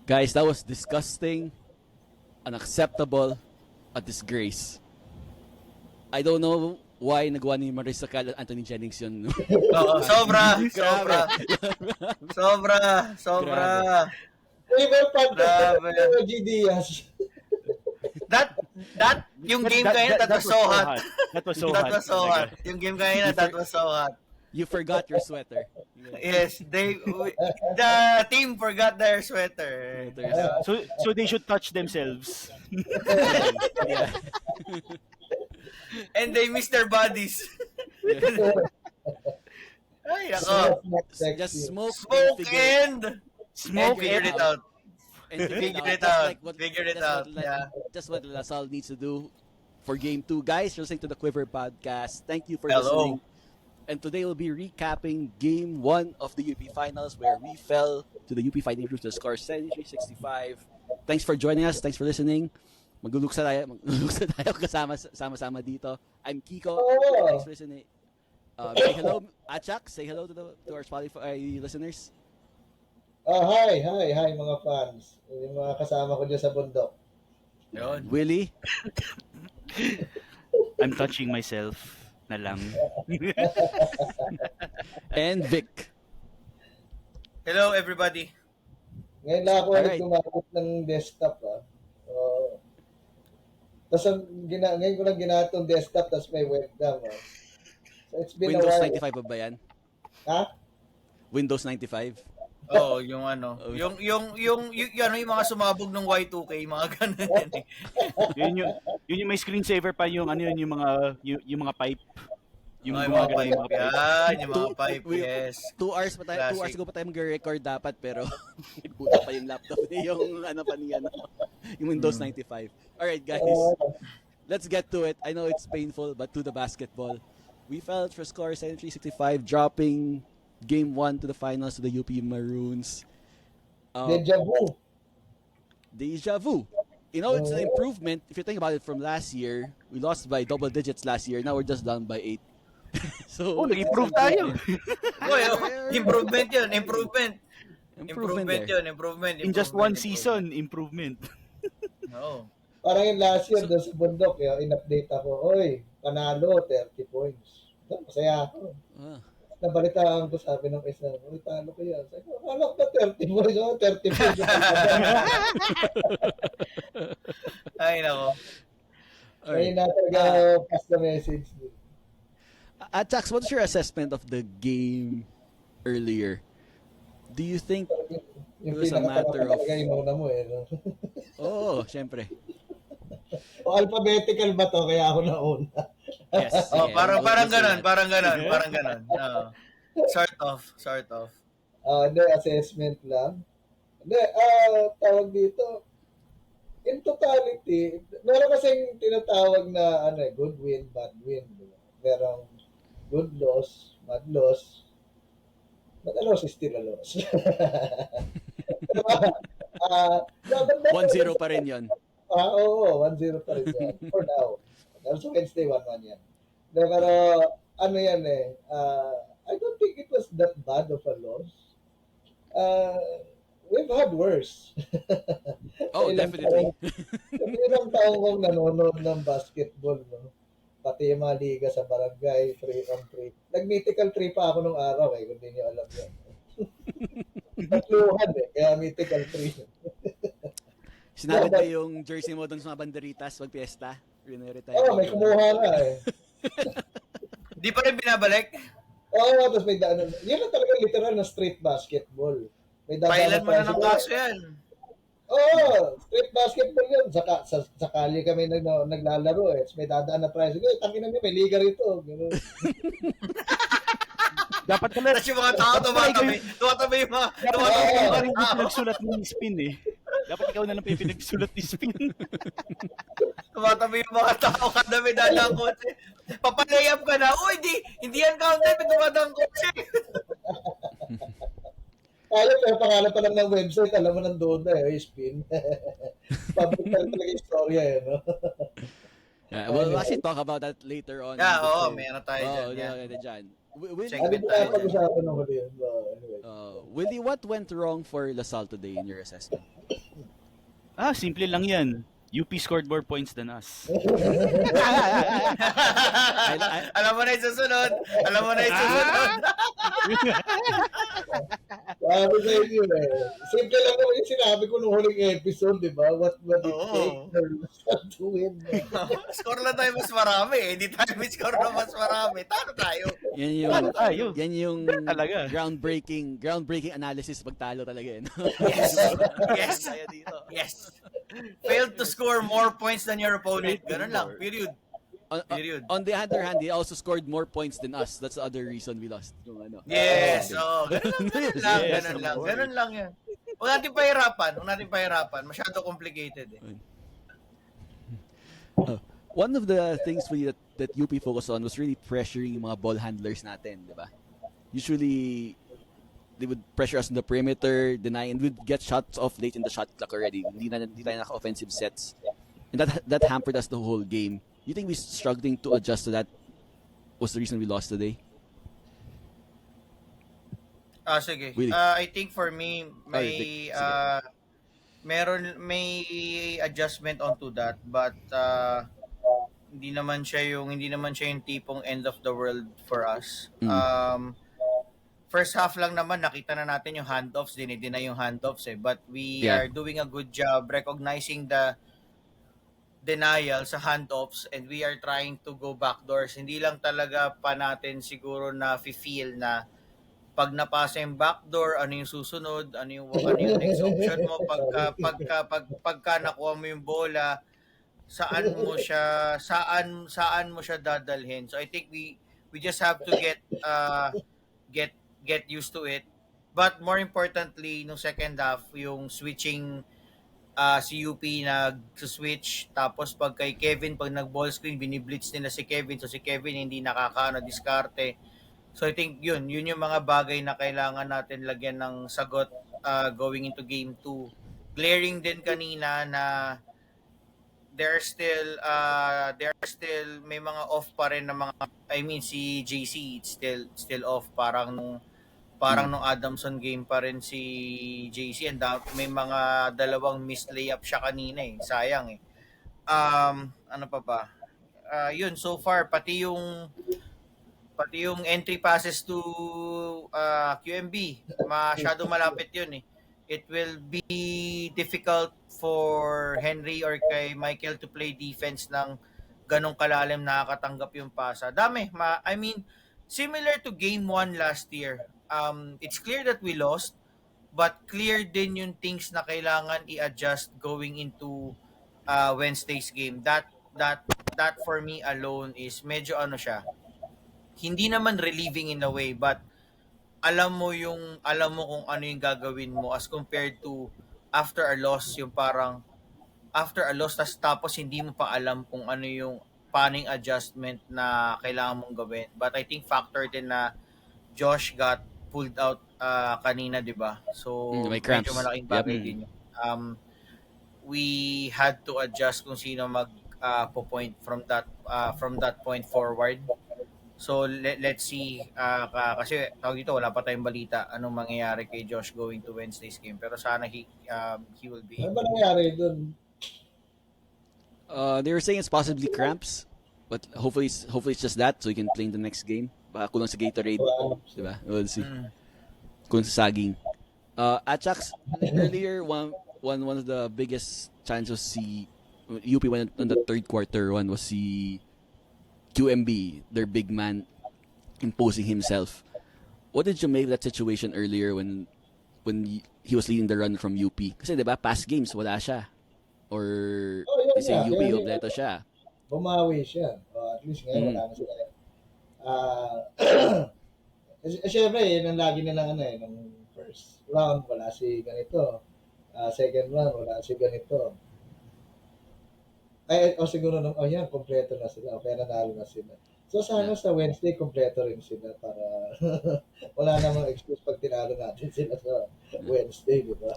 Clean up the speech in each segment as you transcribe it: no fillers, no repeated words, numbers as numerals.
Guys, that was disgusting, unacceptable, a disgrace. I don't know why nagawa ni Marissa Cal at Anthony Jennings yun. Oo, sobra. River Panther, Grabe. G. Diaz. Yung game kanina, that was so hot. That was so That hot. was so hot. Yung game kanina, that was so hot. You forgot your sweater. Yes, the team forgot their sweater. So they should touch themselves. Yeah. And they miss their bodies. Ay, ako. Just smoke And figure it out. And Figure it out. Figure it out. Yeah. Just what Lasal needs to do for Game 2. Guys, you're listening to the Quiver Podcast. Thank you for Hello. listening. And today we'll be recapping Game 1 of the UP Finals where we fell to the UP Fighting Group to the score 73-65. Thanks for joining us. Thanks for listening. Magluluksa tayo kasama dito. I'm Kiko. Thanks for listening. Say hello, Achak. Say hello to our Spotify listeners. Hi mga fans. Yung mga kasama ko dyan sa bundok. Yun. Willie. I'm touching myself na lang. And Vic. Hello, everybody. Ngayon lang ako Alright. gumamit ng desktop. Tapos ngayon ko lang ginatong desktop tapos may webcam. So it's been Windows a while. 95 pa ba yan? Ha? Windows 95? Oh, yung ano. Yung mga sumabog ng Y2K, mga ganun yan eh. yun yung may screensaver pa yung ano yun, yung mga pipe. Yung Ay, mga mga pipe pipe. yan. Yung mga pipe, yes. 2 hours pa tayo, 2 hours Classic. ago pa tayo mag-record dapat pero buta pa yung laptop yung ano pa niya yung Windows 95. Alright guys, let's get to it. I know it's painful but to the basketball. We fell for score 73-65, dropping Game 1 to the finals to the UP Maroons. Deja vu. You know, it's an improvement. If you think about it from last year, we lost by double digits last year. Now we're just down by 8. So, Nag-improve tayo. Improvement yun. Improvement there. yun. In just one season, improvement. Oo. Parang yung last year doon sa bundok, in-update ako, oy, panalo, 30 points. Masaya ako. Nabalitaan ko, sabi ng isa, uy, talo ko yan. Sabi ko, akala ko ba 30 points? 30 points. Ay, nako. Ay, natalaga pass the message. Atax, what's your assessment of the game earlier? Do you think Yung it was a matter of... pinaka-talaga yung una mo eh. No? Oo, syempre. O alphabetical ba to? Kaya ako nauna. Yes. Oh, yeah, parang we'll say ganon, that. parang ganon. Sort of. Hindi, assessment lang. Hindi, tawag dito. In totality, meron kasing tinatawag na good win, bad win. Merong good loss, bad loss. But a loss is still a loss. 1-0 pa rin yun. Oo, 1-0 pa rin yan. For now. Also Wednesday, 1-1 yan. Pero, ano yan eh, I don't think it was that bad of a loss. We've had worse. Oh, definitely. Ilang taong kong nanonood ng basketball, no? Pati yung mga liga sa barangay, 3-on-3. Nag-mythical 3 pa ako nung araw eh, kung di nyo alam yan. Tatluhan eh, kaya mythical 3. Sinabit ba yung jersey mo doon sa mga banderitas pag piyesta? Retire. May kumuha nga eh. Di pa rin binabalik? Tapos may daan. Yun lang talaga literal na street basketball. May Pailan mo na ng kaso yan. Street basketball yun. Sa kali kami naglalaro eh. May dadaan na tricycle. Tangina niyo, may liga rito. Dapat pala, Tapos yung mga tao tumatabi yung mga ikaw pa rin yung pinagsulat ng spin eh. Dapat ikaw na lang pinagsulat ng spin. tumatabi yung mga tao kada may dadang kotse. Papalayap ka na, uy, hindi yan counted, may dumadang kotse. Pero pangalan pa lang ng website, alam mo nandoon na eh, spin. Public pa rin talaga yung storya eh, no? We'll actually talk about that later on. Yeah, meron tayo dyan. Dyan. Willie, Ano Segment ba tayo ang dyan. pag-usapan ng huli yun? Anyway. Willie, what went wrong for Lasal today in your assessment? Simple lang yan. UP scored more points than us. Alam mo na yung susunod. Alam mo na yung susunod. Sabi sa inyo eh. Simple lang naman yung sinabi ko nung huling episode, di ba? What would it Oo. take for Lasal to win? Score lang tayo mas marami. Hindi tayo may score na mas marami. Talo tayo. Yan yung Talaga. groundbreaking analysis pag talo talaga eh. No? Yes. Yes. Kaya dito. Yes. Failed to score more points than your opponent. Ganun lang. Period. Period. On the other hand, he also scored more points than us. That's the other reason we lost. Yung ano. Yes. Okay. Oh, ganun lang. Yes, Ganun of lang. course. Ganun lang yan. Huwag natin pahirapan. Masyado complicated eh. One of the things that UP focused on was really pressuring yung mga ball handlers natin, di ba? Usually, they would pressure us in the perimeter, deny, and we'd get shots off late in the shot clock already. Hindi tayo naka-offensive sets. And that hampered us the whole game. You think we struggling to adjust to that was the reason we lost today? Sige. Willie. I think for me, Vic, sige. May adjustment onto that, but hindi naman siya yung tipong end of the world for us. First half lang naman nakita na natin yung handoffs, dinideny yung handoffs eh, but we are doing a good job recognizing the denial sa handoffs and we are trying to go backdoors. Hindi lang talaga pa natin siguro na feel na pag napasa yung backdoor, ano yung susunod, ano yung next option mo pagka nakuha mo yung bola, saan mo siya dadalhin. So I think we just have to get used to it. But more importantly, no second half, yung switching si UP nag-switch tapos pag kay Kevin pag nag-ball screen biniblitz nila si Kevin, so si Kevin hindi diskarte. So I think yun yung mga bagay na kailangan natin lagyan ng sagot going into game 2. Glaring din kanina na there are still may mga off pa rin na mga, I mean si JC it's still off, parang nung Adamson game pa rin si JC and may mga dalawang missed layup siya kanina eh, sayang eh. Ano pa ba? Yun so far pati yung entry passes to QMB masyado malapit yun eh. It will be difficult for Henry or kay Michael to play defense ng ganong kalalim na nakakatanggap yung pasa. Dami. I mean, similar to game 1 last year. It's clear that we lost, but clear din yung things na kailangan i-adjust going into Wednesday's game. That for me alone is medyo ano siya. Hindi naman relieving in a way, but alam mo kung ano yung gagawin mo as compared to after a loss, yung parang after a loss tapos hindi mo pa alam kung ano yung paning adjustment na kailangan mong gawin. But I think factor din na Josh got pulled out kanina, 'di ba? So may cramps. medyo malaking bagay din yun. We had to adjust kung sino po-point from that point forward. So let's see kasi tawag dito wala pa tayong balita anong mangyayari kay Josh going to Wednesday's game, pero sana he will be. Ano ba nangyari dun? They were saying it's possibly cramps, but hopefully it's just that so he can play in the next game. Baka kulang sa Gatorade, diba? We'll see. Kulang sa saging. Ajax earlier one of the biggest challenges si UP went on the third quarter one was si QMB, their big man, imposing himself. What did you make of that situation earlier when he was leading the run from UP? Kasi diba, past games, wala siya. Or kasi UP, obleto siya. Bumawi siya. At least ngayon, wala na sila. Siyempre, yun ang lagi nilang nung first round, wala si ganito. Second round, wala si ganito. Siguro yan, kompleto na sila. Okay, nanalo na sila. So, sana sa Wednesday, kompleto rin sila para wala namang excuse pag tinalo natin sila sa Wednesday, di ba?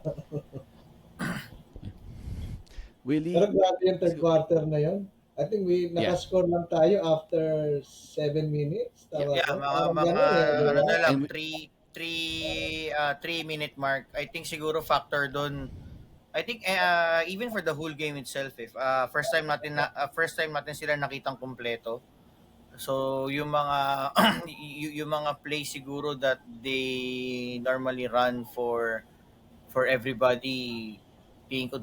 Willie? Pero grabe yung third quarter na yun. I think we Yeah. nakascore lang tayo after 7 minutes. Tama Yeah, ba? mga Parang mga gano'n eh, di ano ba? na lang And 3 minute mark. I think siguro factor doon. I think even for the whole game itself, if first time natin sila nakitang kumpleto. So yung mga yung mga plays siguro that they normally run for everybody, tingin ko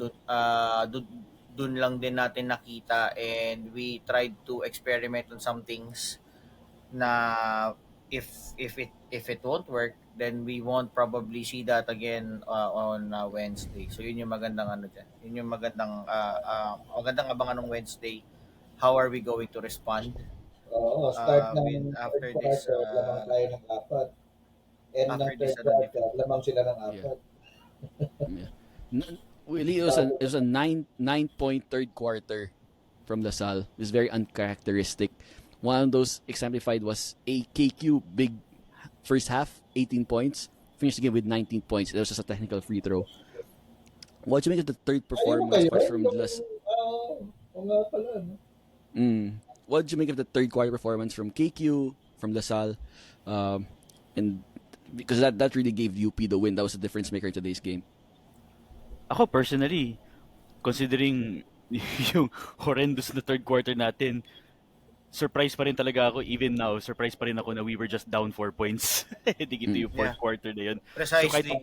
dun lang din natin nakita, and we tried to experiment on some things na if it won't work, then we won't probably see that again on Wednesday. So yun yung magandang ano dyan. Yun yung magandang abangan ng Wednesday. How are we going to respond Oo, start with ng third after this quarter, lamang tayo ng 4. End ng after this third quarter, lamang sila ng yeah. 4. Yeah. Really, it was a 9-point third quarter from Lasal. It was very uncharacteristic. One of those exemplified was a KQ big first half, 18 points. Finished the game with 19 points. It was just a technical free throw. What do you make of the third Ayun performance kayo, from Las? oo nga pala, no? What did you make of the third quarter performance from KQ, from Lasal, and because that really gave UP the win. That was the difference maker in today's game. Ako personally, considering yung horrendous na third quarter natin, surprised pa rin talaga ako. Even now, surprised pa rin ako na we were just down 4 points. Hindi ito yung fourth Yeah. quarter na yun. precisely.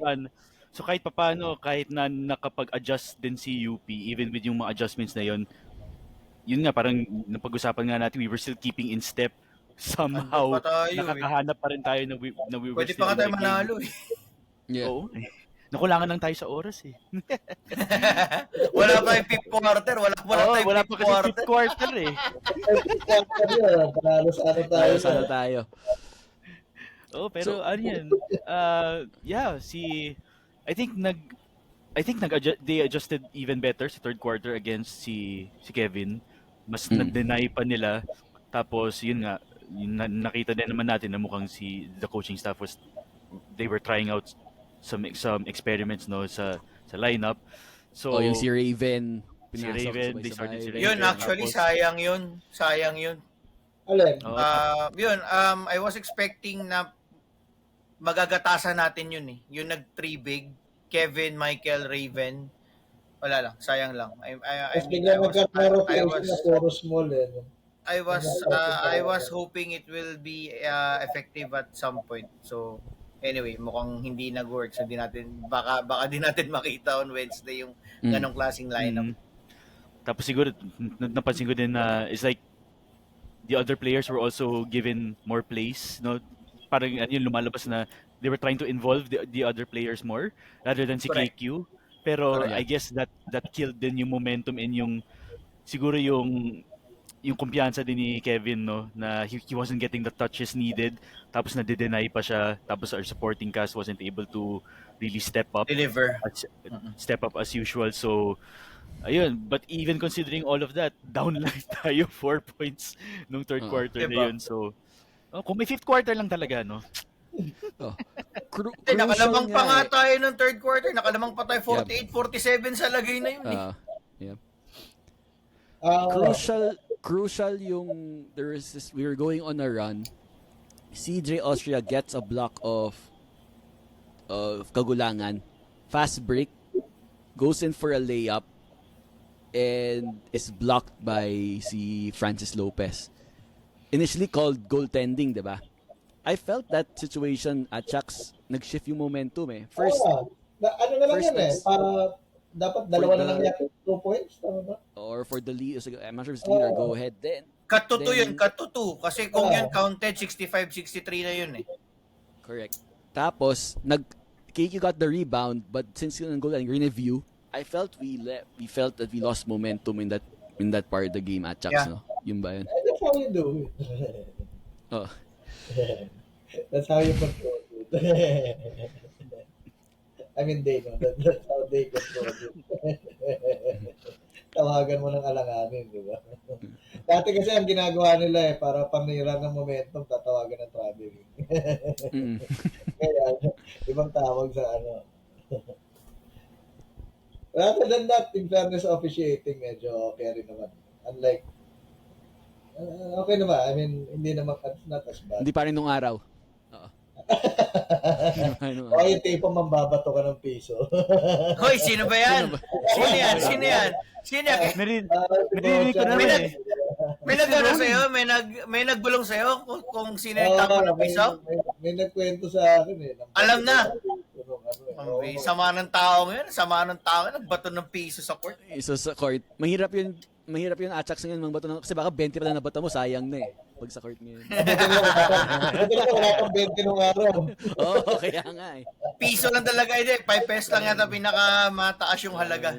So kahit papaano, kahit na nakapag-adjust din si UP, even with yung mga adjustments na yun nga, parang napag-usapan nga natin, we were still keeping in step. Somehow, Andun pa tayo, nakakahanap pa rin tayo na we were Pwede still pa ka tayo in the game. manalo eh. Yeah. Oo. Nakulangan lang tayo sa oras eh. Wala pa yung fifth quarter. Wala tayong Wala pa fifth kasi quarter. fifth quarter eh. Third quarter yun, panalo sa ano tayo. Tayo sana tayo. Oh, pero So- ano yan? Yeah, I think they adjusted even better sa third quarter against si Kevin. Mas na-deny pa nila. Tapos yun nga, nakita din naman natin na mukhang the coaching staff they were trying out some experiments no sa lineup. So Yung si Raven. Si pinasok Raven, sabay-sabay. they started si Raven. Yun, actually, Tapos- sayang yun. Alin? Oo. I was expecting na magagatasan natin yun eh. Yung nag-3 big, Kevin, Michael, Raven. Wala lang, sayang lang. Tapos bigla nagka-rotation na puro small eh. No? I was hoping it will be effective at some point. So anyway, mukhang hindi nag-work. So baka di natin makita on Wednesday yung ganong klaseng lineup. Tapos siguro napansin ko din na it's like the other players were also given more plays, no? Parang yung lumalabas na they were trying to involve the other players more rather than si Correct. KQ. Pero Correct. I guess that killed din yung momentum and yung siguro yung kumpiyansa din ni Kevin, no, na he wasn't getting the touches needed, tapos na-deny pa siya, tapos our supporting cast wasn't able to really step up Deliver. as usual. So ayun, but even considering all of that, down lang tayo 4 points nung third quarter na Diba? yun. So kung may fifth quarter lang talaga, no. Nakalamang pa nga eh. tayo ng third quarter. Nakalamang pa tayo 48-47 sa lagay na yun eh. Crucial yung we were going on a run. CJ Austria gets a block of Kagulangan, fast break, goes in for a layup, and is blocked by si Francis Lopez. Initially called goaltending, diba? I felt that situation at Chucks nag-shift yung momentum eh. First, ano na lang first yan eh. is- Dapat dalawa na the- lang yan. 2 points, tama ba? or for the lead, I'm not sure if it's lead or go ahead. Then, Cut to 2 yun, Then- cut to 2. Kasi kung yun counted, 65-63 na yun eh. correct. Tapos, KQ got the rebound, but since yung goal and review, I felt we felt that we lost momentum in that part of the game at Chucks, Yeah. no? Yun ba yun? That's how you do it. Oh. That's how you control it. I mean, they know. That's how they control it. Tawagan mo ng alanganin, di ba? Dati kasi ang ginagawa nila para panira ng momentum, tatawagan ng traveling. Mm. Kaya, ibang tawag sa Rather than that, in fairness officiating, medyo okay rin naman. Unlike Okay naman. I mean, hindi naman not as bad. Hindi pa rin nung araw. Oo. Hindi pa rin nung O araw. yung tipo mambabato ka ng piso. Hoy, sino ba yan? Sino yan? Sino yan? Sino yan? Narinig ko naman eh. May nag-ano sa'yo? May nagbulong sa'yo kung sino yung tapo ng piso? May nagkwento sa akin eh. Alam na. Oo. Sama ng tao ngayon. Sama ng tao ngayon. Nagbato ng piso sa court. Isa sa court. Mahirap yun atchaks ngayon mga bato ng, kasi baka 20 pa lang na bato mo, sayang na eh. Pag sa court ngayon. Buti na wala pang 20 nung araw. Oo, kaya nga eh. Piso lang talaga. Hindi, 5 pesos lang yata pinakamataas yung halaga.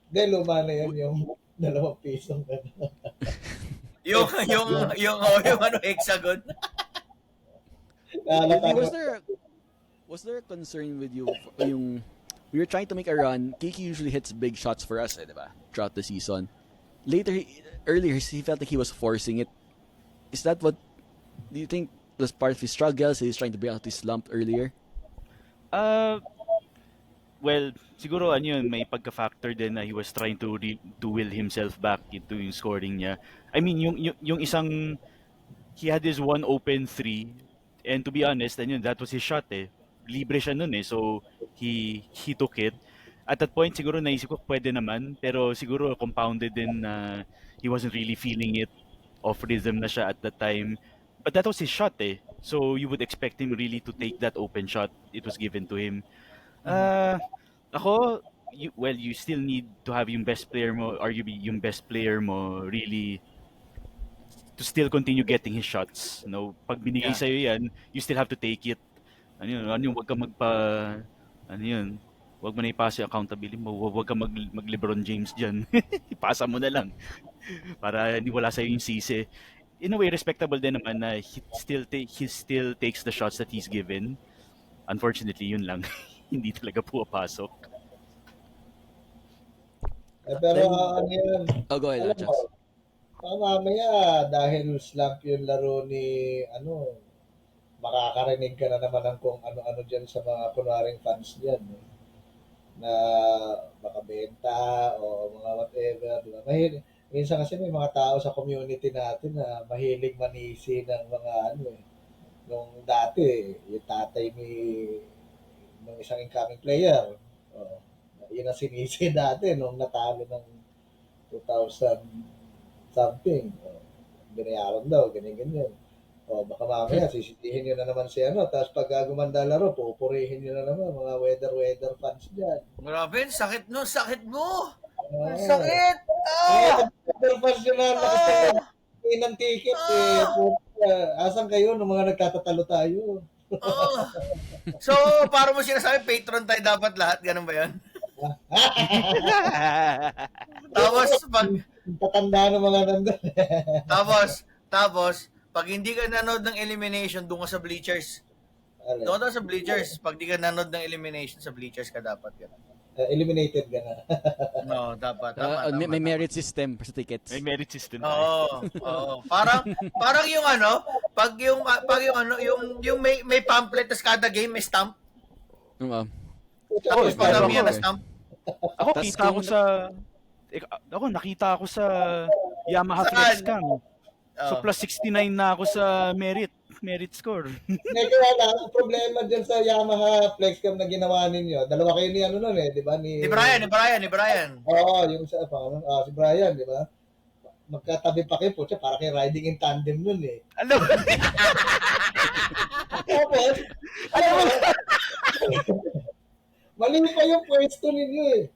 Hindi, luma na yan yung 2 pisong gano'n. yung ano, hexagon. Was there a concern with you yung we were trying to make a run, Kiki usually hits big shots for us, eh, diba? Throughout the season. Earlier, he felt like he was forcing it. Is that what, do you think was part of his struggles? He's trying to bring out his slump earlier? Well, siguro yun, may pagka-factor din na he was trying to will himself back into yung scoring niya. I mean, yung isang, he had this one open three, and to be honest, yun, that was his shot eh. Libre siya nun eh, so he took it. At that point, siguro naisip ko pwede naman, pero siguro compounded din na he wasn't really feeling it, off rhythm na siya at that time. But that was his shot eh, so you would expect him really to take that open shot. It was given to him. Ako, you still need to have yung best player mo, arguably yung best player mo really to still continue getting his shots. No, pag binigay sa'yo yan, you still have to take it. Wag ka wag mo na ipasa yung accountability mo, wag ka mag LeBron James dyan. Ipasa mo na lang para hindi wala sa'yo yung sisi. In a way, respectable din naman na he still takes the shots that he's given. Unfortunately, yun lang. Hindi talaga pumapasok. Pero ano yan? Oh, go ahead, Alam Ajax. mo, mamaya dahil slump yung laro ni makakarinig ka na naman ng kung ano-ano dyan sa mga kunwaring fans dyan. Na makabenta o mga whatever. Diba? Minsan kasi may mga tao sa community natin na mahilig manisi ng mga nung dati, yung tatay ng isang incoming player. Yun ang sinisi dati nung natalo ng 2000 something. Binayaran daw, ganyan-ganyan. Baka mamaya sisitihin nyo na naman si tapos pag gumanda laro, pupurihin nyo na naman mga weather fans dyan. Grabe, sakit mo. Ah. Sakit! Weather fans nyo na nakasaya ng ticket. Asan kayo nung mga nagtatatalo tayo? So, para mo sinasabi, patron tayo dapat lahat, ganun ba yan? Tapos, Tatanda ng mga nandun. tapos, pag hindi ka nanood ng elimination, doon ka sa bleachers. Doon ka sa bleachers. Pag di ka nanood ng elimination, sa bleachers ka dapat. Eliminated ka na. No, dapat. Tama. May merit system sa tickets. May merit system. Oo. Parang yung pag yung may pamphlet tas kada game may stamp. Tapos padamihan na stamp. Ako Tas nakita ako sa Yamaha Saan? Flexcam. So plus 69 na ako sa merit score. Kaya lang, ang problema dyan sa Yamaha Flexcam na ginawa ninyo, dalawa kayo ni nun di ba? Ni Brian. Oo, yung si Brian, di ba? Magkatabi pa kayo po siya, para kayo riding in tandem nun eh. Alam mo? Tapos, mali pa yung pwesto ninyo eh.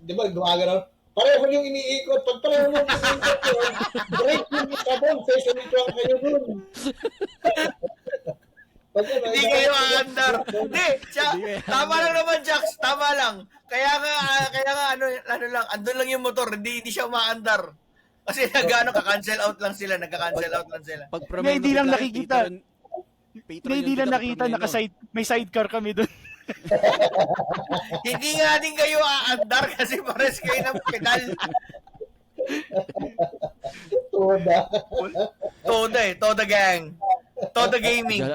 Di ba, gumagano? Pareho yung iniikot. Pag pareho yung iniikot yun, break yung isa doon. Session kayo doon. Hindi kayo aandar. Hindi, tama lang naman, Jax. Tama lang. Kaya nga ano lang, andun lang yung motor. Hindi siya umaandar. Kasi nagka-cancel out lang sila. Pag Hindi lang nakikita. Patron Hindi lang nakita, may sidecar kami doon. Hindi nga din kayo aandar kasi pares kayo ng pedal. Toda. Toda gang. Toda gaming.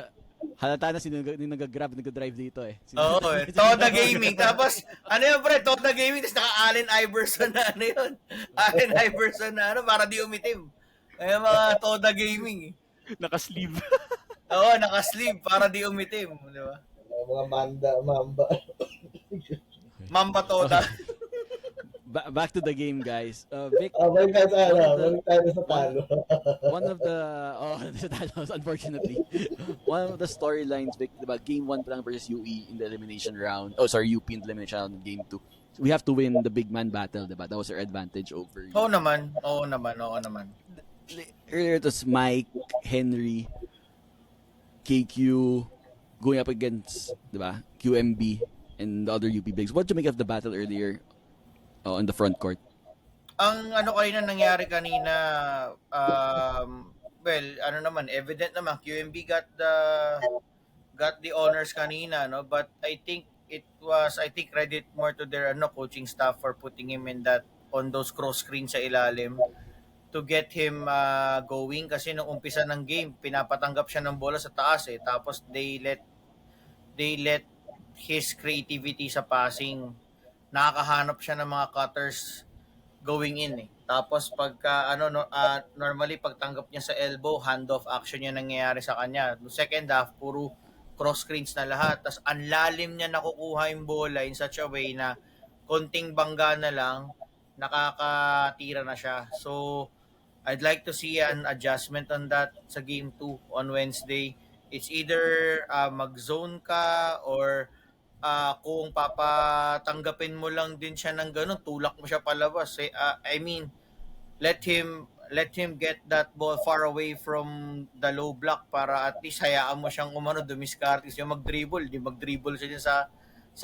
Halata na sino nag-grab, nag-drive dito eh. Oo, Toda Gaming. Tapos, ano yun, pre? Toda Gaming. Tapos naka-Allen Iverson na ano yun. Allen Iverson na ano, para di umitim. Ay, mga Toda Gaming. Naka-sleeve. Oo, naka-sleeve para di umitim. Di ba? Mga mamba. Mamba Toda. Back to the game, guys. Vic, Balik tayo sa One of the- balik tayo sa talo. one of the unfortunately, one of the storylines, Vic, diba, game 1 pa lang versus UE in the elimination round. Oh, sorry, UP in the elimination round in game 2. So we have to win the big man battle, diba? That was our advantage over you. Oo naman. Earlier it was Mike, Henry, KQ going up against, diba, QMB and the other UP bigs. What did you make of the battle earlier on the front court? Ang ano nangyari kanina, well, ano naman, evident naman, QMB got the honors kanina, no? But I think credit more to their coaching staff for putting him on those cross screens sa ilalim to get him going, kasi nung umpisa ng game, pinapatanggap siya ng bola sa taas eh. Tapos they let his creativity sa passing, nakakahanap siya ng mga cutters going in eh. Tapos pagka normally pagtanggap niya sa elbow, handoff action yung nangyayari sa kanya. No second half, puro cross screens na lahat. Tapos ang lalim niya nakukuha yung bola in such a way na konting bangga na lang, nakakatira na siya. So I'd like to see an adjustment on that sa game 2 on Wednesday. It's either mag-zone ka or kung papatanggapin mo lang din siya ng ganun, tulak mo siya palabas. I mean, let him get that ball far away from the low block para at least hayaan mo siyang dumiskartis yung mag-dribble. Di mag-dribble siya din sa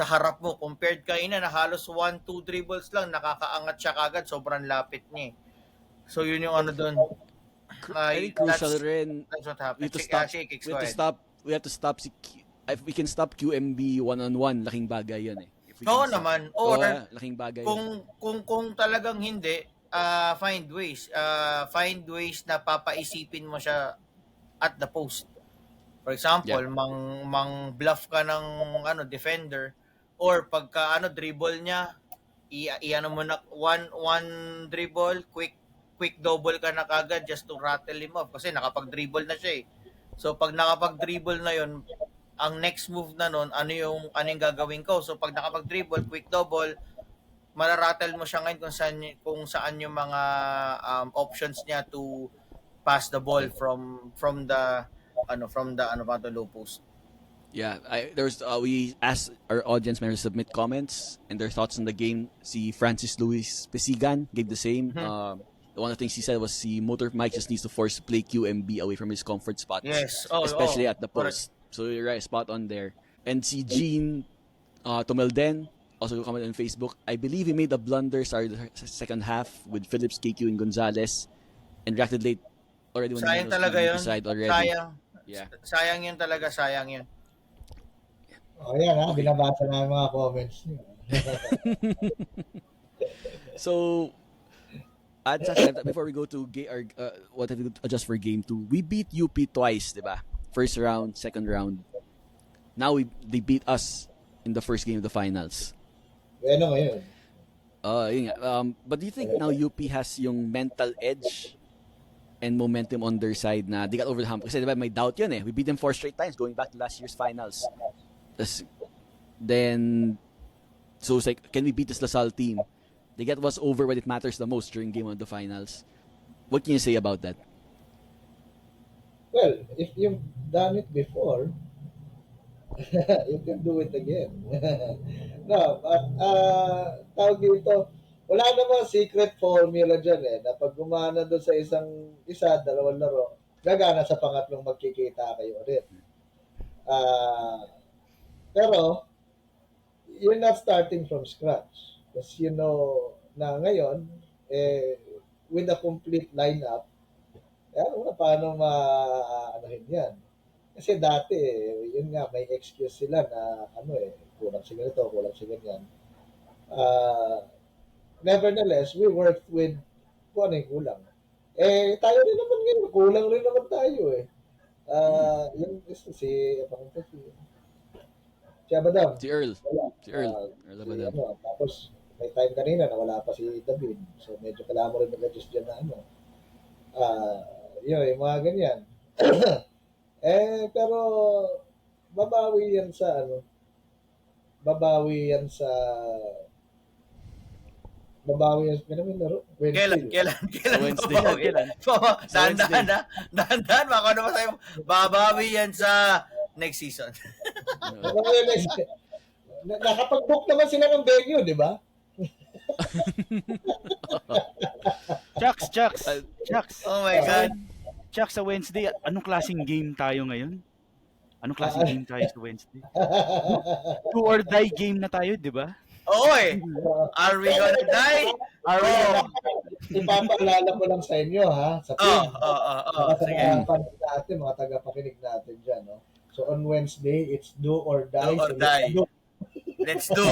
harap mo. Compared kaina na halos 1-2 dribbles lang, nakakaangat siya kagad, sobrang lapit niya eh. So yun yung doon. I think crucial rin. That's what happened. We have to stop if we can stop QMB one-on-one, laking bagay yun eh. Oo naman. Or laking bagay kung talagang hindi, find ways na papaisipin mo siya at the post. For example, mang bluff ka ng defender, or pagka dribble niya, iano mo na one dribble, quick double ka na kagad just to rattle him off kasi nakapag-dribble na siya eh. So pag nakapag-dribble na yon, ang next move na nun, ano yung gagawin ko? So pag nakapag-dribble, quick double, mararattle mo siya ngayon kung saan yung mga options niya to pass the ball from the low post. Yeah, we asked our audience members to submit comments and their thoughts on the game. Si Francis Luis Pesigan gave the same. One of the things he said was Motor Mike just needs to force to play QMB away from his comfort spots. Yes. Especially at the correct. post. So you're right, spot on there. And si Gene Tomelden also commented on Facebook, I believe he made a blunder started the second half with Phillips, KQ, and Gonzalez and reacted late already when Sayang the talaga yun. already. Sayang. Yeah. Sayang yun talaga, sayang yun. Yan binabasa na yung mga comments niyo. So, before we go to what have we adjust for game 2, we beat UP twice, diba? First round, second round. Now they beat us in the first game of the finals. Ano ngayon? Yun nga. But do you think now UP has yung mental edge and momentum on their side na they got over the hump? Kasi diba may doubt yun eh. We beat them 4 straight times going back to last year's finals. Then, so it's like, can we beat this LaSalle team? They get us over when it matters the most during game of the finals. What can you say about that? Well, if you've done it before, you can do it again. No, but tawag dito, wala namang secret formula dyan eh, na pag gumana doon sa dalawang laro, gagana sa pangatlong magkikita kayo ulit. Pero, you're not starting from scratch. Because you know na ngayon, with a complete lineup, paano maanahin yan. Kasi dati, yun nga, may excuse sila na, kulang si ganito, kulang si ganyan. Nevertheless, we worked with kung ano yung kulang. Tayo rin naman ngayon, kulang rin naman tayo eh. Yung gusto si Abadam. Si Earl. Wala. Si Earl. Ah, Earl si Abadam. tapos may time kanina na wala pa si David. So medyo kailangan mo rin mag-adjust dyan na Ah, yung mga ganyan. Pero babawi yan sa babawi yan sa kailan may laro? Kailan? Wednesday. Kailan Wednesday. babawi? Kailan? Sa Dahan-dahan na. Dahan-dahan. Baka ano ba sa'yo? Babawi yan sa next season. Babawi yan nakapag-book naman sila ng venue, di ba? Chucks. Oh my God. Chucks, sa Wednesday, anong klaseng game tayo ngayon? Anong klaseng game tayo sa Wednesday? Do or die game na tayo, di ba? Oo eh. Are we gonna die? Are we Oh. Ipapaalala ko lang sa inyo, ha? Sa Oh, team. Sa sige. mga fans natin, mga tagapakinig natin dyan, no? So on Wednesday, it's do or die. Do or So die. Let's do.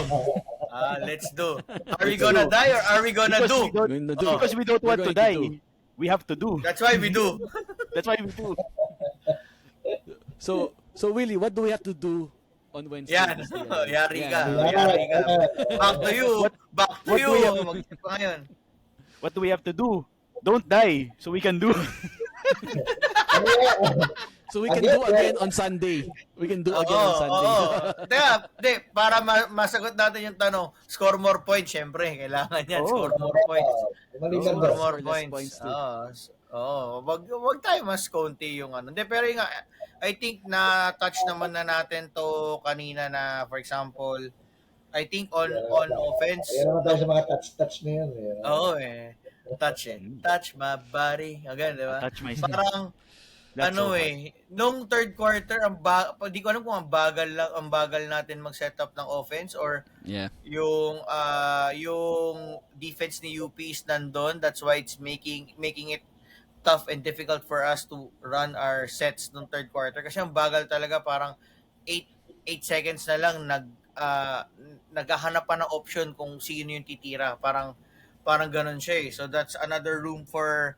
Let's do. Are we gonna die or are we gonna Because do? we don't, Going to do. because we don't We're want to going to die. do. We have to do. That's why we do. That's why we do. So Willie, what do we have to do on Wednesday? Yan. Yari ka. Yeah. Yari ka. Back to you. Back to what you. do we have- Mag-isip ka ngayon. What do we have to do? Don't die, so we can do. So we can do again on Sunday. We can do again on Sunday. Teka, para masagot natin yung tanong, score more points, syempre. Kailangan yan, Oo. score more points. Maliban Score ba? more Score less points. points too. Wag tayo mas konti yung ano. Hindi, pero yung, I think na touch naman na natin to kanina na, for example, I think on offense. Ayan naman tayo sa mga touch na yan. Oo touch touch my body. Again, di ba? Touch my skin. Parang That's so hard. nung third quarter di ko alam kung ang bagal natin mag-set up ng offense or Yeah. yung defense ni UP is nandun. That's why it's making it tough and difficult for us to run our sets nung third quarter kasi ang bagal talaga, parang 8 seconds na lang naghahanap pa ng option kung sino yung titira. Parang ganun siya eh. So that's another room for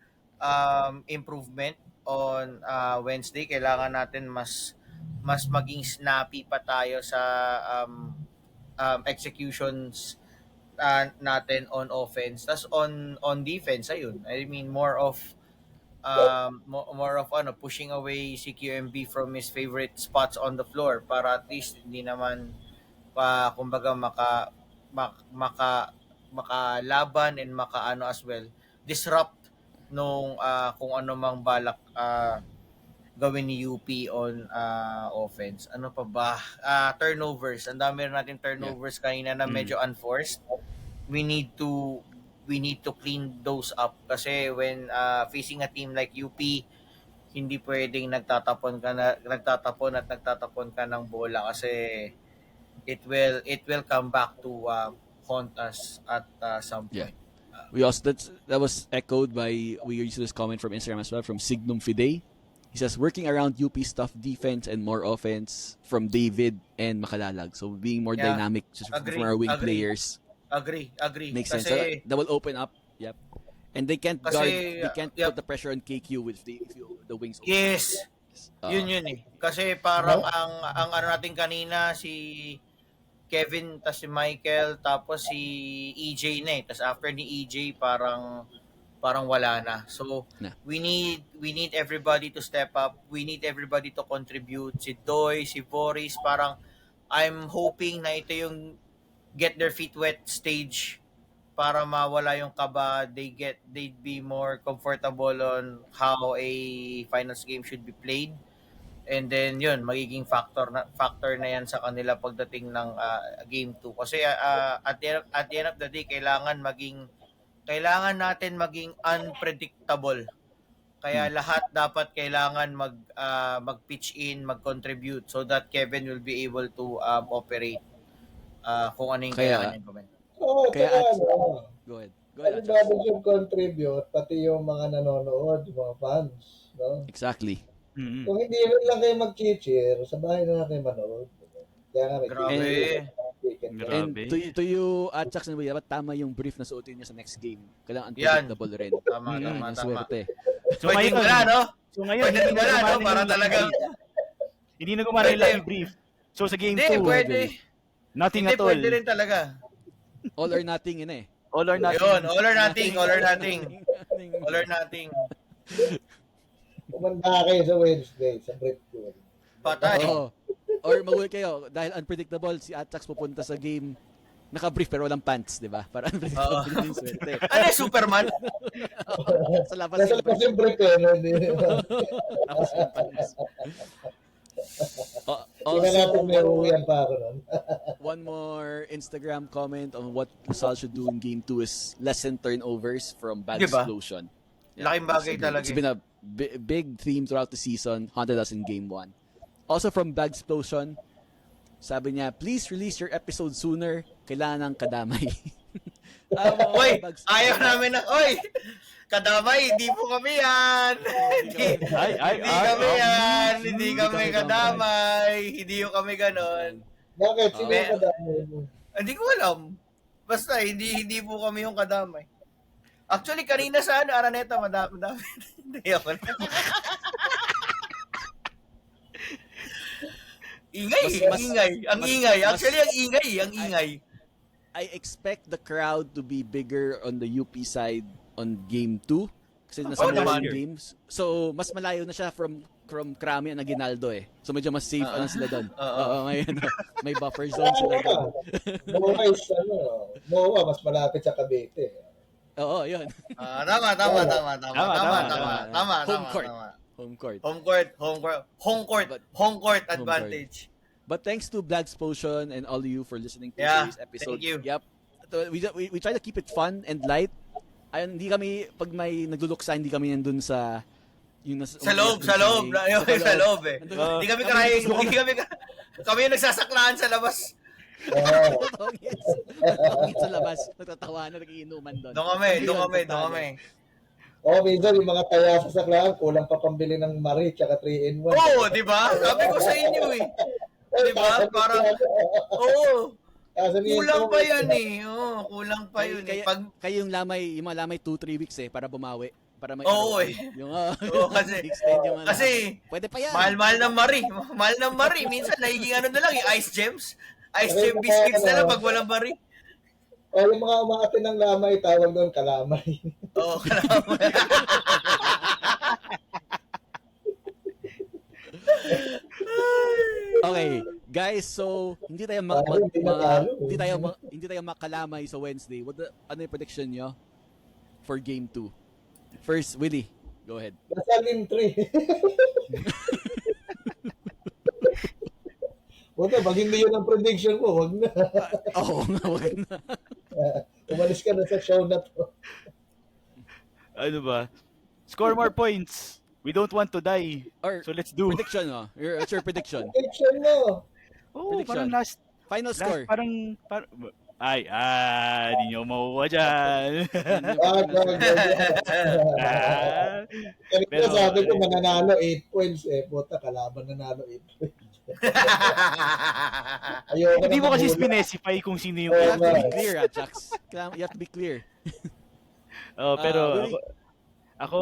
improvement on Wednesday. Kailangan natin mas maging snappy pa tayo sa executions natin on offense. Tas on defense, ayun. I mean more of pushing away si QMB from his favorite spots on the floor para at least hindi naman pa kumbaga makalaban and makaano as well disrupt nung kung ano mang balak gawin ni UP on offense. Ano pa ba? Turnovers. Ang dami rin natin turnovers kanina na medyo unforced. We need to clean those up kasi when facing a team like UP, hindi pwedeng nagtatapon ka ng bola kasi it will come back to haunt us at some point. We also that was echoed by we used this comment from Instagram as well from Signum Fidei. He says working around UP stuff defense and more offense from David and Makalalag. So being more dynamic just from our wing players. Agree. Makes sense. Kasi, That will open up. Yep. And they can't Kasi, guard. They can't yep. put the pressure on KQ with the wings open. yes. Yun eh. Kasi parang ang ano natin kanina si Kevin, tas si Michael, tapos si EJ na eh. Tas after ni EJ parang wala na. So we need everybody to step up. We need everybody to contribute. Si Doy, si Boris, parang I'm hoping na ito yung get their feet wet stage para mawala yung kaba. They'd be more comfortable on how a finals game should be played. And then yun, magiging factor na yan sa kanila pagdating ng game 2 kasi at the end of the day kailangan natin maging unpredictable. Kaya lahat dapat kailangan mag-pitch in, mag-contribute so that Kevin will be able to operate kung ano yung kailangan niyang gawin. Go ahead. Everybody should contribute, pati yung mga nanonood, yung mga fans. No? Exactly. Mm-hmm. Kung hindi lang kayo mag-cheer, sa bahay na lang kayo manood. Kaya nga, Grabe. And to you, Chucks and Willie, dapat tama yung brief na suotin niya sa next game. Kailangan Yan. unpredictable rin. Tama. Swerte. So Pwede ngayon, wala, no? so ngayon, Pwede hindi na wala, no? gumana Para yung talagang... Hindi na gumana yung Pwede. lucky brief. So sa game Hindi, 2, pwede. nothing Hindi, at all. pwede rin talaga. All or nothing yun eh. All or nothing. Yun, all or nothing, all or nothing. Nothing. All or nothing. Kumanda kayo sa Wednesday, sa brief tour. Patay. Oo. Or magulit kayo, dahil unpredictable, si Atsax pupunta sa game, naka-brief pero walang pants, di ba? Para unpredictable Oo. yung swerte. Ano yung Superman? Sa labas Nasa yung labas yung brief eh. No? tapos yung pants. Hindi na natin may uwian pa ako nun. one more Instagram comment on what Lasal should do in game 2 is lessen turnovers from bad Diba? explosion. Laking bagay talaga. It's been a big theme throughout the season, haunted us in game 1. Also from bad explosion, sabi niya, please release your episode sooner. Kailangan ng kadamay. Oy, ayaw namin na, oy! Kadamay, hindi po kami yan! Hindi kami yan! Hindi kami kadamay! Hindi yung kami ganon. Bakit? Sino Okay. yung kadamay mo? Hindi ko alam. Basta, hindi po kami yung kadamay. Actually, kanina sa Araneta, madami. Hindi ako na. Ingay. Ang ingay. Actually, ang ingay. I expect the crowd to be bigger on the UP side on game 2 kasi nasa Oo naman. morning games. So, mas malayo na siya from Krami and Aguinaldo eh. So, medyo mas safe ano sila doon. Oo, ngayon. May buffer zone sila doon. MOA is MOA, mas malapit sa Cavite. Oo, yun. Tama. Home court advantage. But thanks to Black Explosion and all of you for listening to Yeah, today's episode. thank you. Yep. So, we try to keep it fun and light. Ayun, hindi kami, pag may nagluluksa, hindi kami nandun sa... Yung Sa loob eh. Hindi kami karaing, kami yung nagsasaklaan sa labas. Tongits sa labas, nagtatawanan, nagiinuman doon. Doon kami. Minsan yung mga taya sa saklaan, kulang pa pambili ng Marie tsaka 3-in-1. Oo, di ba? Sabi ko sa inyo eh. Di ba? Parang, kulang pa yan eh. Kulang pa yun eh. Kayo yung mga lamay 2-3 weeks eh, para bumawi. Para may eh. Yung, Kasi, kasi, pwede pa yan. mahal ng Marie. Mahal ng Marie. Minsan, nagiging ano na lang, yung ice gems. Ice gem biscuits na lang pag walang Marie. Yung mga umaate ng lamay, tawag doon kalamay. Oo, kalamay. Okay, guys, so hindi tayo hindi tayo makalamay sa Wednesday. Ano yung prediction nyo for game 2? First, Willie, go ahead. Nasa game 3. Wag na, pag hindi yun ang prediction mo, wag na. Oo nga, wag na. Umalis ka na sa show na to. Ano ba? Score more points. We don't want to die. Or So let's do. prediction mo. What's your prediction? Prediction mo. Oh, Prediction. parang Final score. Di nyo makuha dyan. Kanina Pero, sabi ko mananalo 8 points eh. Puta, kalaban nanalo 8 points. Ayoko Hindi na mo kasi mahula. specify kung sino yung You Oo have to nga. be clear, Jax. You have to be clear. Pero Willie? ako,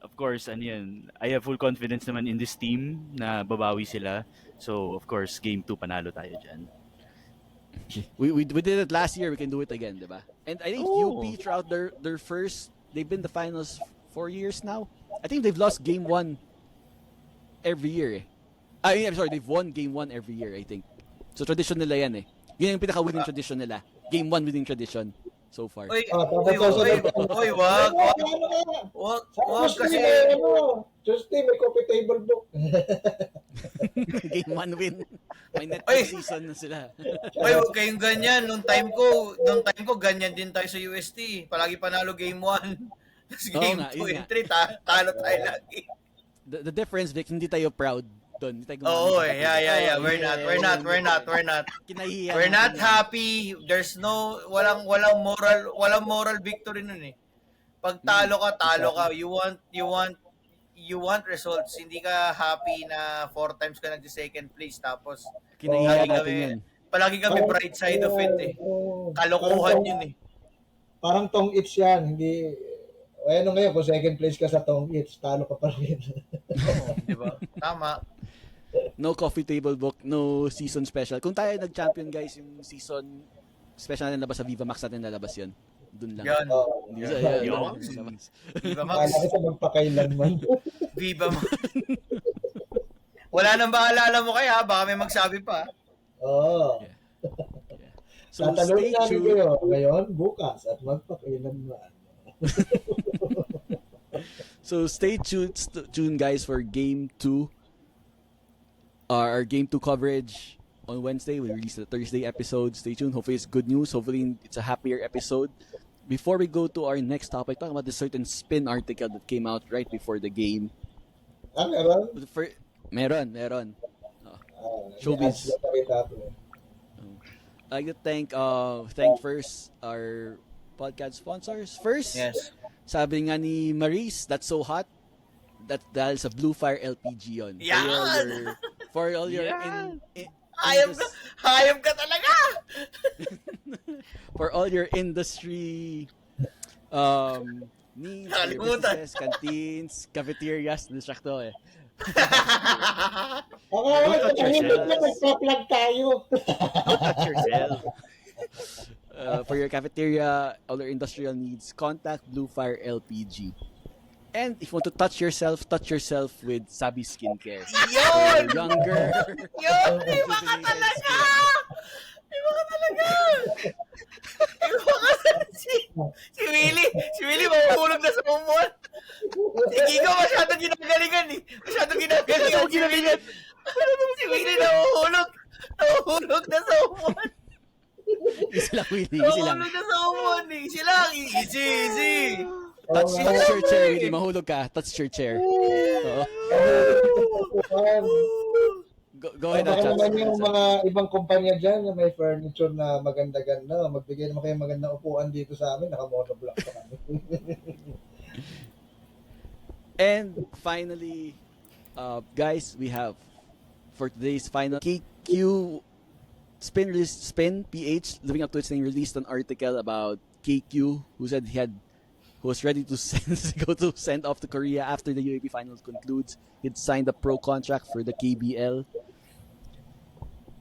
of course, ano yan, I have full confidence naman in this team na babawi sila. So, of course, game 2 panalo tayo dyan. We did it last year. We can do it again, diba? And I think Oh. UP throughout their first, they've been the finals 4 years now. I think they've lost game 1 every year. I'm sorry, they've won game 1 every year, I think. So tradition nila yan eh. Yun yung pinaka-winning tradition nila. Game 1 winning tradition so far. Oy, Tapos wag. Wag kasi. Tuesday, may coffee table book. Game 1 win. May net Oy. season na sila. Oy, wag kayong ganyan. Nung time ko, ganyan din tayo sa UST. Palagi panalo game 1. Tapos Oo game nga, 2 yun and nga. 3, talo tayo lagi. The difference, Vic, hindi tayo proud doon. Hindi tayo Oo, gumamit ng yeah. kapatid. We're not. Kinahiya We're not natin yan. happy. There's no, walang moral victory nun eh. Pag talo ka. You want results. Hindi ka happy na 4 times ka nag-second place tapos Kinahiya Lagi natin kami- yan. palagi kami bright side of it eh. Kalokohan yun eh. Parang tong its yan, hindi ano ngayon, kung second place ka sa Tong Eats, talo ka pa rin. Oo, di ba? Tama. No coffee table book, no season special. Kung tayo nag-champion guys, yung season special na nalabas sa Viva Max natin nalabas yun. Doon lang. Yan. Oo. Hindi sa Yan. nalabas. Viva Max. Kala ko sa magpakailanman. Viva Max. Wala nang maalala mo kaya, baka may magsabi pa. Oo. Yeah. So Tatanungin stay namin tuned. kayo ngayon, bukas, at magpakailanman. So stay tuned guys for Game 2. Our Game 2 coverage on Wednesday. We release the Thursday episode. Stay tuned. Hopefully it's good news. Hopefully it's a happier episode. Before we go to our next topic, talking about this certain spin article that came out right before the game. Meron? Meron. Showbiz. I'd like to thank first our podcast sponsors. First, Yes. sabi nga ni Maurice, that's so hot. That dahil sa Blue Fire LPG yun. Yan! For all your Yan! Hayop ka talaga! for all your industry needs, your Nakalimutan. businesses, canteens, cafeterias, distract ako eh. Okay, nagpa-plug tayo. Touch yourself. For your cafeteria, all your industrial needs, contact Blue Fire LPG. And if you want to touch yourself with Sabi Skincare. Yun! For younger. Yun! Iba ka talaga! Iba ka talaga! Iba ka talaga! Si Willie mahuhulog na sa umon. Si Gigo masyadong ginagalingan eh. Masyadong ginagalingan. Si Willie nahuhulog na sa umon. Easy lang, Willie. Easy lang. Nahuhulog na sa umon eh. Easy lang. Easy. Touch your chair, Willie. Mahulog ka. Touch your chair. Oo. Go ahead, Baka chat. naman yung mga ibang kumpanya dyan na may furniture na maganda-ganda. Magbigay naman kayo magandang upuan dito sa amin. Naka-monoblock pa kami. And finally, guys, we have for today's final KQ Spin PH living up to its name released an article about KQ who said who was ready to send off to Korea after the UAP finals concludes. He'd signed a pro contract for the KBL.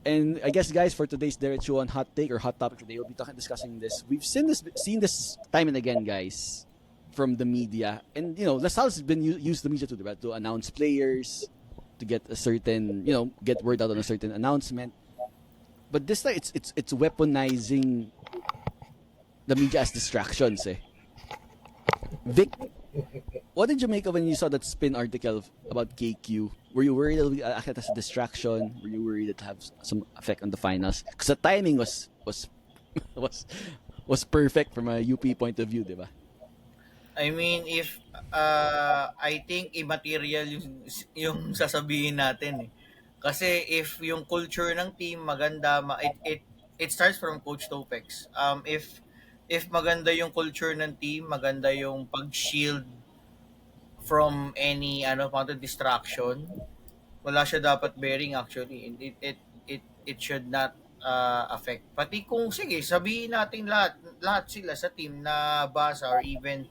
And I guess, guys, for today's Derek Chu on Hot Take or Hot Topic today, we'll be discussing this. We've seen this time and again, guys, from the media. And, LaSalle's been used the media to announce players, to get a certain, get word out on a certain announcement. But this time, it's weaponizing the media as distractions, eh. Vic, what did you make of when you saw that spin article about KQ? Were you worried it would act as a distraction? Were you worried it would have some effect on the finals? Because the timing was perfect from a UP point of view, di ba? I mean, if I think immaterial yung sasabihin natin eh. Kasi if yung culture ng team maganda, it starts from Coach Topex. If maganda yung culture ng team, maganda yung pag-shield from any distraction, wala siya dapat bearing actually. It should not affect. Pati kung sige, sabihin natin lahat sila sa team na basa or even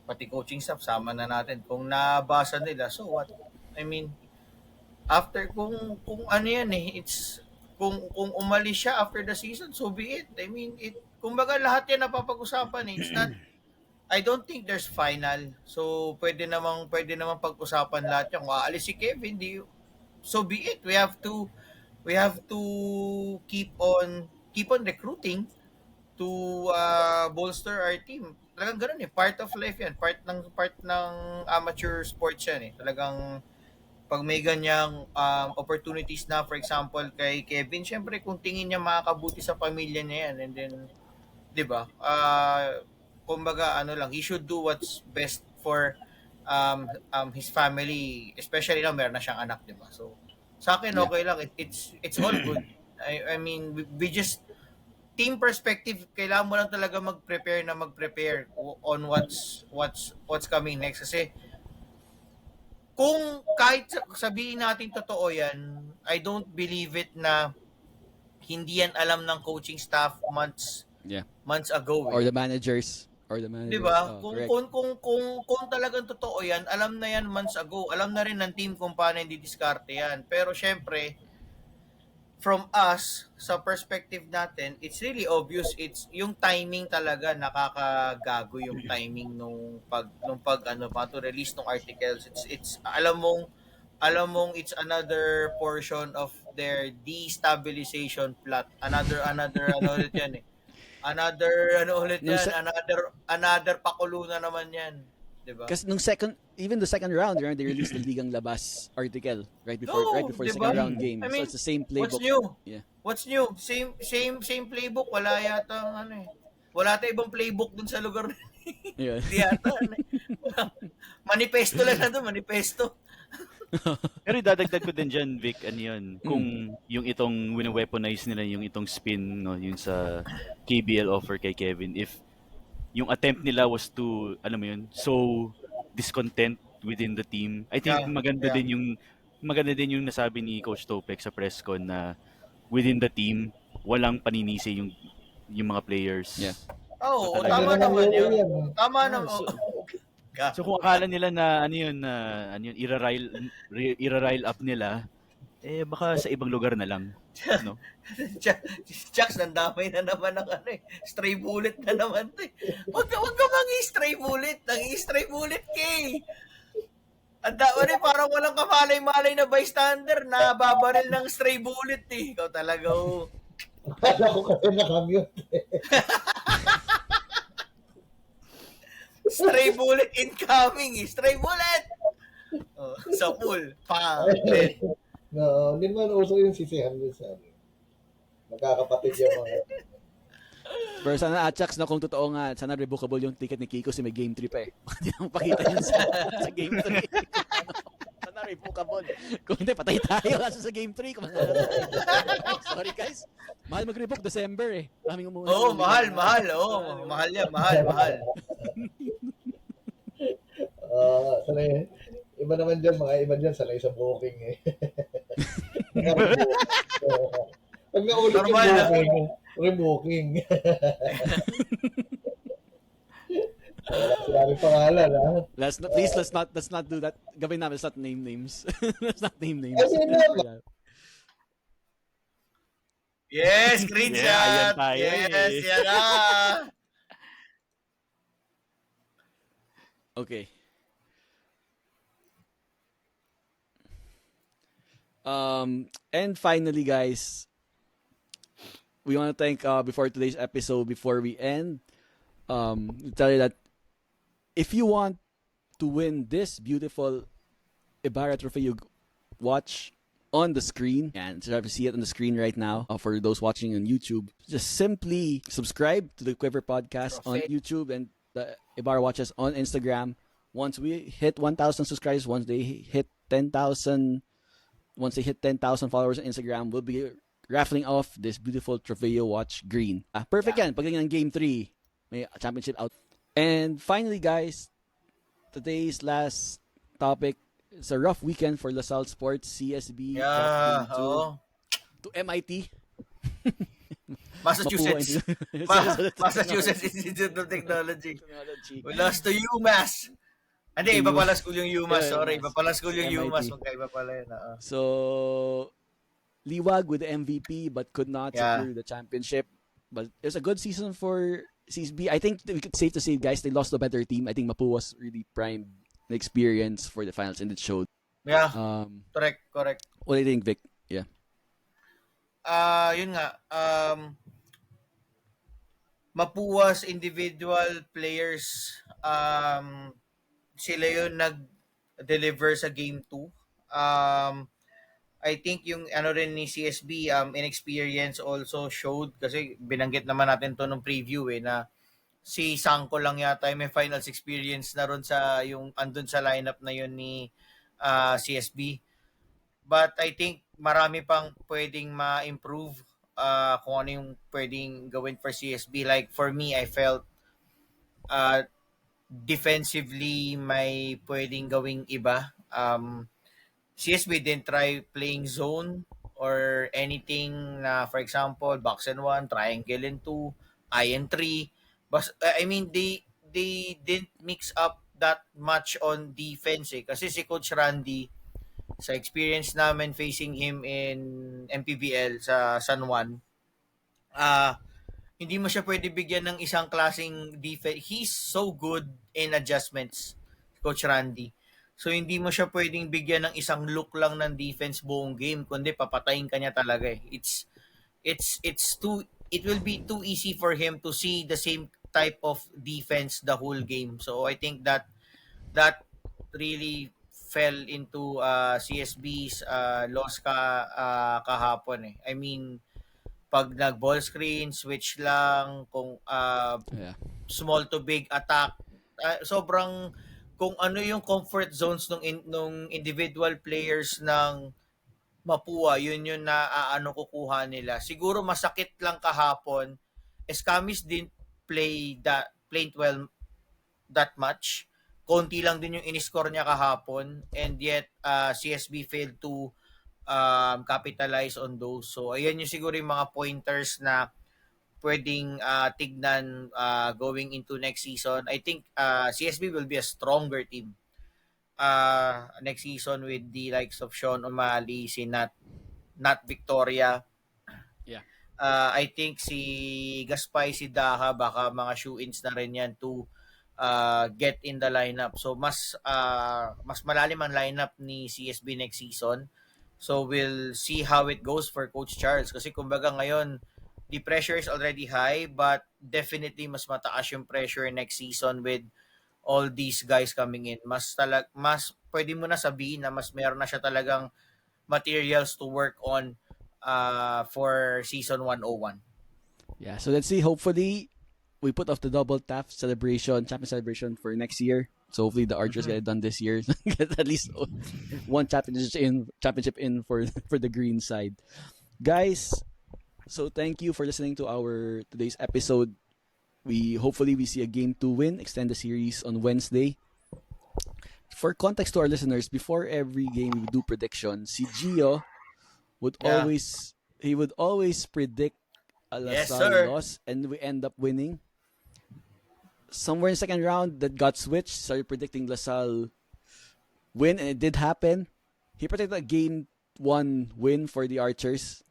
pati coaching staff sama na natin kung nabasa nila, so what? I mean, after kung ano yan eh, it's kung umalis siya after the season, so be it. I mean, kumbaga lahat yan napapag-usapan eh. It's not, I don't think there's final. So pwede namang pag-usapan lahat yan. Kung aalis si Kevin, so be it. We have to keep on recruiting to bolster our team. Talagang ganoon eh, part of life yan, part ng amateur sports yan eh. Talagang pag may ganyang opportunities na, for example kay Kevin, syempre kung tingin niya makakabuti sa pamilya niya yan, and then 'di ba? Kumbaga he should do what's best for his family, especially na meron na siyang anak, 'di ba? So sa akin okay lang, it's all good. I mean, we just team perspective, kailangan mo lang talaga mag-prepare on what's coming next. Kasi kung kahit sabihin natin totoo yan, I don't believe it na hindi yan alam ng coaching staff months ago. Or the managers. or the 'Di managers. ba? Oh, Kung correct. kung talagang totoo 'yan, alam na 'yan months ago. Alam na rin ng team kung paano didiskarte 'yan. Pero syempre, from us sa perspective natin, it's really obvious, it's yung timing talaga nakakagago yung timing nung pag ano pa to release ng articles. It's alam mong it's another portion of their destabilization plot. Another ano ulit 'yan eh. Another ano ulit Nung 'yan, se- another pakulo na naman 'yan, 'di ba? Kasi even the second round, right, they released the Ligang Labas article right No, before 'di the ba? second round game. I So mean, it's the same what's playbook. new? Yeah. What's new? Same playbook. Wala yata ano eh. Wala tayong ibang playbook dun sa lugar na Yeah. Di yata. Ano eh. Manifesto lang na doon, manifesto. Pero idadagdag ko din dyan, Vic, ano yun, kung yung itong wine-weaponize nila, yung itong spin, no, yung sa KBL offer kay Kevin, if yung attempt nila was to, alam mo yun, so discontent within the team, I think Yeah, maganda yeah. din yung nasabi ni Coach Topek sa press con na within the team, walang paninisi yung mga players. Yeah. Oo, So, tama talaga. naman yun. Yan, eh. Tama Oh, naman. So kung akala nila na ira-rile up nila, baka sa ibang lugar na lang, no? Chucks, nandamay na naman ng ano eh. Stray bullet na naman to eh. Wag ka stray bullet. Stray bullet kay. Ang dami rin, parang walang kamalay-malay na bystander na babaril ng stray bullet eh. Ikaw talaga oh. Akala ko kasi nakamute. Stray bullet incoming eh. Stray bullet! Oh, sa pool. Pang! No, hindi naman uso yung sisihan doon sa ano. Magkakapatid yung mga. Pero sana Ajax na kung totoo nga, sana revocable yung ticket ni Kiko si may game 3 pa eh. Baka di naman pakita yun sa game 3. Sana revocable. Kung hindi, patay tayo kasi sa game 3. Sorry guys. Mahal mag-revoke December eh. Kaming umuha. Oo, mahal. Oo, mahal yan. Mahal. Sanay, iba naman dyan, mga iba dyan, sanay sa booking eh. Pag naulit yung Normal na. rebooking. Wala sinabing pangalan, ha? Please, let's not do that. Gawin namin, let's not name names. Let's not name names. Ay, sino ba? Yes, screenshot! Yeah, ayan tayo Yes, eh. yan na! Okay. And finally, guys, we want to thank before today's episode, before we end, we tell you that if you want to win this beautiful Ibarra Trophy, you watch on the screen, and so you have to see it on the screen right now. For those watching on YouTube, just simply subscribe to the Quiver Podcast on Perfect. YouTube and the Ibarra Watches on Instagram. Once we hit 1,000 subscribers, once they hit 10,000 followers on Instagram, we'll be raffling off this beautiful Trofeo Watch Green. Perfect yan. Pagdating ng Game 3, may championship out. And finally, guys, today's last topic. It's a rough weekend for LaSalle Sports, CSB, Yeah, to, oo. to MIT. Massachusetts. Massachusetts. Massachusetts Institute of Technology. Technology. We lost to UMass. Hindi, iba pala school yung UMass. Yeah, Sorry, UMass. iba pala school yung MIT. UMass. Magkaiba pala yun. So, Liwag with the MVP but could not Yeah. secure the championship. But it was a good season for CSB. I think we could safe to say, guys, they lost to a better team. I think Mapu was really primed the experience for the finals, and it showed. Yeah, correct. What do you think, Vic? Yeah. Yun nga, Mapuwas individual players, sila yun nag-deliver sa game 2. I think yung ano rin ni CSB, inexperience also showed, kasi binanggit naman natin to nung preview na si Sangko lang yata yung may finals experience na ron sa yung andun sa lineup na yun ni CSB. But I think marami pang pwedeng ma-improve kung ano yung pwedeng gawin for CSB. Like for me, I felt defensively may pwedeng gawing iba. CSB didn't try playing zone or anything na, for example, box and 1, triangle and 2, I and 3. But I mean, they didn't mix up that much on defense eh. Kasi si Coach Randy, sa experience namin facing him in MPBL sa San Juan, hindi mo siya pwede bigyan ng isang klaseng defense. He's so good in adjustments, Coach Randy. So hindi mo siya pwedeng bigyan ng isang look lang ng defense buong game, kundi papatayin ka niya talaga eh. It will be too easy for him to see the same type of defense the whole game. So I think that really fell into CSB's loss kahapon eh. I mean, pag nag-ball screen, switch lang, kung Yeah. small to big attack, sobrang kung ano yung comfort zones nung individual players ng Mapua, yun yung kukuha nila. Siguro masakit lang kahapon. Escamis didn't play well that much. Konti lang din yung in-score niya kahapon, and yet CSB failed to capitalize on those. So ayan yung siguro yung mga pointers na pwedeng tignan going into next season. I think CSB will be a stronger team next season with the likes of Sean O'Malley, si Nat Victoria. Yeah. I think si Gaspay, si Daha, baka mga shoe-ins na rin yan to get in the lineup. So mas malalim ang lineup ni CSB next season. So we'll see how it goes for Coach Charles, kasi kumbaga ngayon the pressure is already high, but definitely mas mataas yung pressure next season with all these guys coming in. Mas pwede mo na sabihin na mas meron na siya talagang materials to work on for season 101. Yeah, so let's see. Hopefully, we put off the double TAF champion celebration for next year. So hopefully the Archers get it done this year. Get at least one championship in for the green side. Guys, so thank you for listening to our today's episode. Hopefully we see a game 2 win, extend the series on Wednesday. For context to our listeners, before every game we would do predictions. Si Gio would always predict a LaSalle loss, and we end up winning. Somewhere in the second round, that got switched. Started predicting LaSalle win, and it did happen. He predicted a game 1 win for the Archers.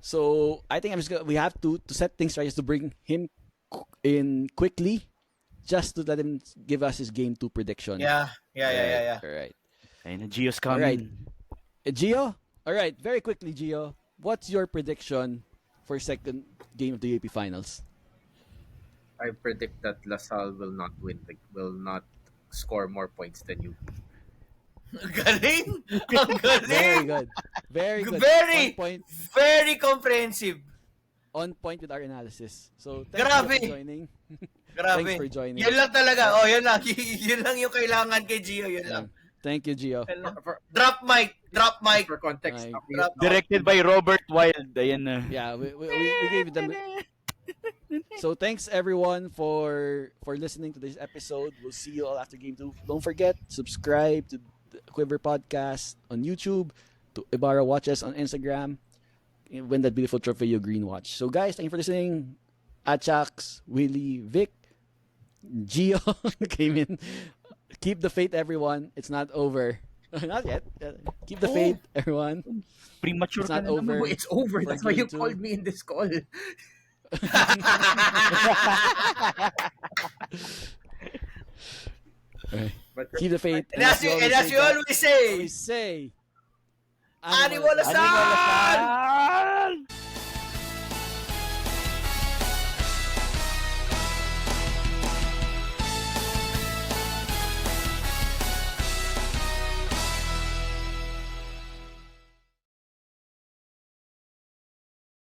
So I think we have to set things right, just to bring him in quickly, just to let him give us his game 2 prediction. Yeah. All right. And Gio's coming. All right. Gio? All right, very quickly, Gio. What's your prediction for second game of the UAP Finals? I predict that LaSalle will not score more points than you. Galing! Ang galing! Very good. Very good. Very, On point, very comprehensive. on point with our analysis. So, thanks Grabe! for joining. Grabe. Thanks for joining. Yan lang talaga. Yan lang. Yun lang yung kailangan kay Gio. Yun lang. Thank you, Gio. Drop mic. For context, Right. Directed by Robert Wild. Ayan na. Yeah, we gave them. So thanks everyone for listening to this episode. We'll see you all after game 2. Don't forget, subscribe to the Quiver Podcast on YouTube, to Ibarra Watches on Instagram. Win that beautiful trophy, green watch. So guys, thank you for listening. Achax, Willie, Vic, Gio came in. Keep the faith, everyone. It's not over. Not yet. Keep the faith, everyone. Premature It's ka not na naman. over. it's over. For That's why you game 2. called me in this call. Alright. But Keep the faith. And as you always say, always say, Aniwala San!